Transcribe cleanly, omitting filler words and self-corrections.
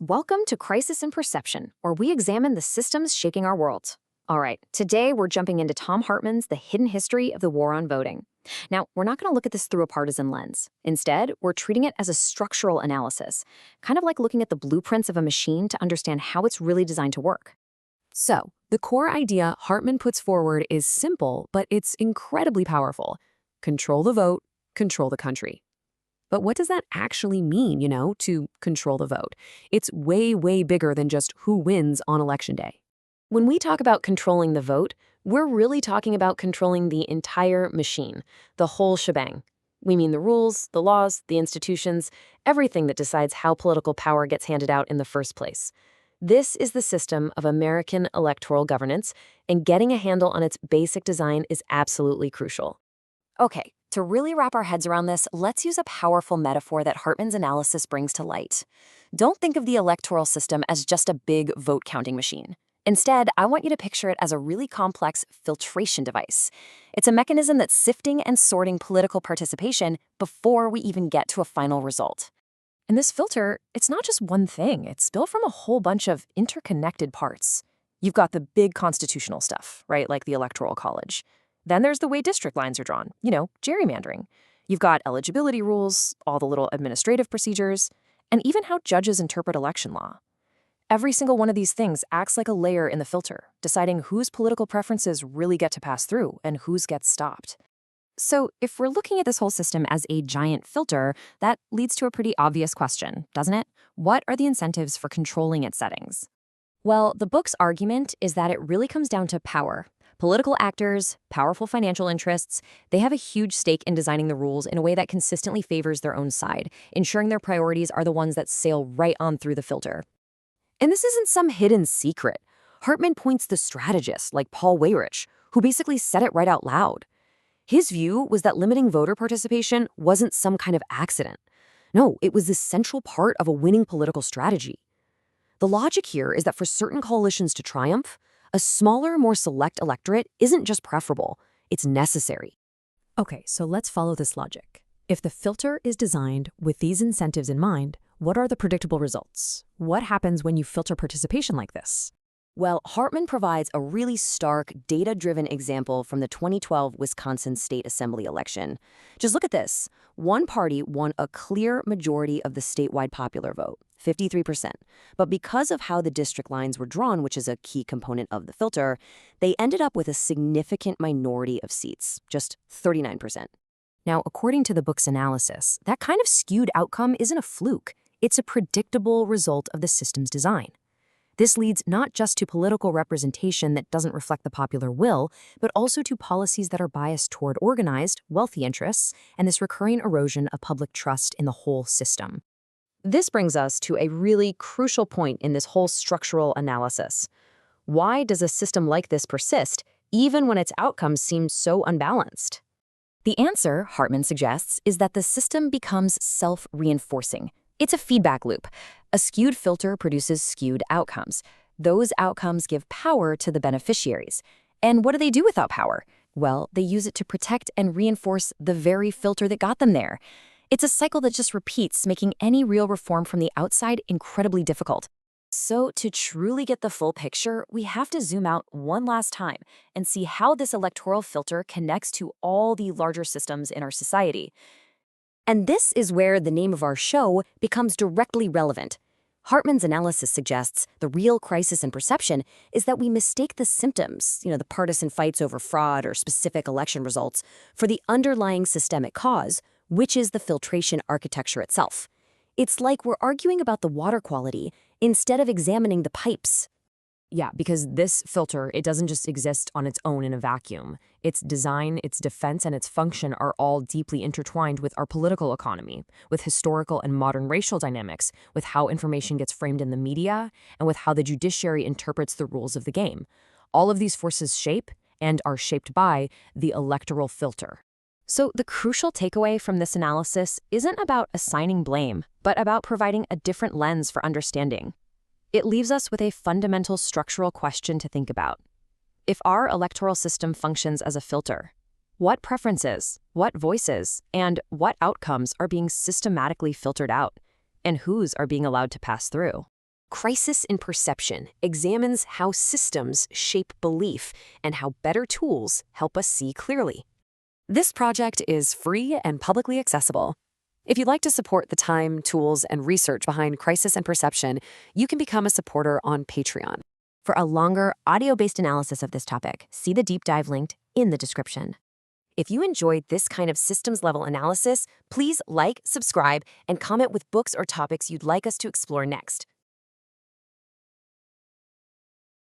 Welcome to Crisis in Perception, where we examine the systems shaking our world. All right, today we're jumping into Thom Hartmann's The Hidden History of the War on Voting. Now, we're not going to look at this through a partisan lens. Instead, we're treating it as a structural analysis, kind of like looking at the blueprints of a machine to understand how it's really designed to work. So, the core idea Hartmann puts forward is simple, but it's incredibly powerful. Control the vote, control the country. But what does that actually mean, to control the vote? It's way, way bigger than just who wins on election day. When we talk about controlling the vote, we're really talking about controlling the entire machine, the whole shebang. We mean the rules, the laws, the institutions, everything that decides how political power gets handed out in the first place. This is the system of American electoral governance, and getting a handle on its basic design is absolutely crucial. Okay, to really wrap our heads around this, let's use a powerful metaphor that Hartmann's analysis brings to light. Don't think of the electoral system as just a big vote-counting machine. Instead, I want you to picture it as a really complex filtration device. It's a mechanism that's sifting and sorting political participation before we even get to a final result. And this filter, it's not just one thing. It's built from a whole bunch of interconnected parts. You've got the big constitutional stuff, right, like the Electoral College. Then there's the way district lines are drawn, gerrymandering. You've got eligibility rules, all the little administrative procedures, and even how judges interpret election law. Every single one of these things acts like a layer in the filter, deciding whose political preferences really get to pass through and whose gets stopped. So if we're looking at this whole system as a giant filter, that leads to a pretty obvious question, doesn't it? What are the incentives for controlling its settings? Well, the book's argument is that it really comes down to power. Political actors, powerful financial interests, they have a huge stake in designing the rules in a way that consistently favors their own side, ensuring their priorities are the ones that sail right on through the filter. And this isn't some hidden secret. Hartmann points to strategists like Paul Weyrich, who basically said it right out loud. His view was that limiting voter participation wasn't some kind of accident. No, it was the central part of a winning political strategy. The logic here is that for certain coalitions to triumph, a smaller, more select electorate isn't just preferable, it's necessary. Okay, so let's follow this logic. If the filter is designed with these incentives in mind, what are the predictable results? What happens when you filter participation like this? Well, Hartmann provides a really stark, data-driven example from the 2012 Wisconsin State Assembly election. Just look at this. One party won a clear majority of the statewide popular vote, 53%. But because of how the district lines were drawn, which is a key component of the filter, they ended up with a significant minority of seats, just 39%. Now, according to the book's analysis, that kind of skewed outcome isn't a fluke. It's a predictable result of the system's design. This leads not just to political representation that doesn't reflect the popular will, but also to policies that are biased toward organized, wealthy interests, and this recurring erosion of public trust in the whole system. This brings us to a really crucial point in this whole structural analysis. Why does a system like this persist, even when its outcomes seem so unbalanced? The answer, Hartmann suggests, is that the system becomes self-reinforcing. It's a feedback loop. A skewed filter produces skewed outcomes. Those outcomes give power to the beneficiaries. And what do they do without power? Well, they use it to protect and reinforce the very filter that got them there. It's a cycle that just repeats, making any real reform from the outside incredibly difficult. So to truly get the full picture, we have to zoom out one last time and see how this electoral filter connects to all the larger systems in our society. And this is where the name of our show becomes directly relevant. Hartmann's analysis suggests the real crisis in perception is that we mistake the symptoms, the partisan fights over fraud or specific election results, for the underlying systemic cause, which is the filtration architecture itself. It's like we're arguing about the water quality instead of examining the pipes. Yeah, because this filter, it doesn't just exist on its own in a vacuum. Its design, its defense, and its function are all deeply intertwined with our political economy, with historical and modern racial dynamics, with how information gets framed in the media, and with how the judiciary interprets the rules of the game. All of these forces shape and are shaped by the electoral filter. So the crucial takeaway from this analysis isn't about assigning blame, but about providing a different lens for understanding. It leaves us with a fundamental structural question to think about. If our electoral system functions as a filter, what preferences, what voices, and what outcomes are being systematically filtered out, and whose are being allowed to pass through? Crisis in Perception examines how systems shape belief and how better tools help us see clearly. This project is free and publicly accessible. If you'd like to support the time, tools, and research behind Crisis and Perception, you can become a supporter on Patreon. For a longer, audio-based analysis of this topic, see the deep dive linked in the description. If you enjoyed this kind of systems-level analysis, please like, subscribe, and comment with books or topics you'd like us to explore next.